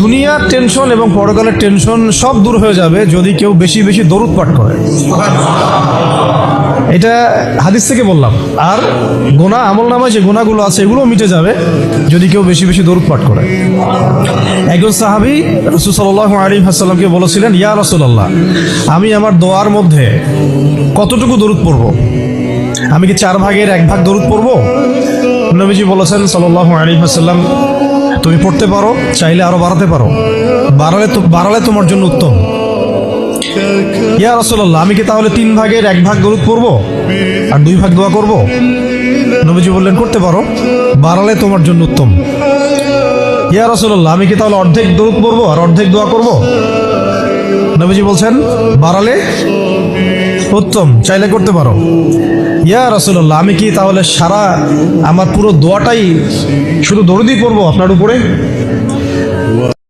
দুনিয়ার টেনশন এবং পরকালের টেনশন সব দূর হয়ে যাবে যদি কেউ বেশি বেশি দরুদ পাঠ করে। এটা হাদিস থেকে বললাম। আর গুনাহ, আমল নামায় যে গুনাহগুলো আছে এগুলোও মিটে যাবে যদি কেউ বেশি বেশি দরুদ পাঠ করে। একজন সাহাবী রাসূল সাল্লাল্লাহু আলাইহি ওয়াসাল্লামকে বলেছিলেন, ইয়া রাসূলুল্লাহ, আমি আমার দোয়ার মধ্যে কতটুকু দরুদ পড়ব? আমি কি 4 ভাগের 1 ভাগ দরুদ পড়ব? নবীজি বলেছেন সাল্লাল্লাহু আলাইহি ওয়াসাল্লাম, তুমি পড়তে পারো, চাইলে আরো বাড়াতে পারো, বাড়ালে তোমার জন্য উত্তম। ইয়া রাসূলুল্লাহ, আমি কি তাহলে 3 ভাগের 1 ভাগ দরুদ পড়বো আর 2 ভাগ দোয়া করব? নবীজি বললেন, করতে পারো, বাড়ালে তোমার জন্য উত্তম। ইয়া রাসূলুল্লাহ, আমি কি তাহলে অর্ধেক দরুদ পড়বো আর অর্ধেক দোয়া করব? নবীজি বলছেন, বাড়ালে উত্তম, চাইলে করতে পারো। ইয়া রাসূলুল্লাহ, আমি কি তাহলে সারা আমার পুরো দোয়াটাই শুধু দরুদই পড়বো আপনার উপরে?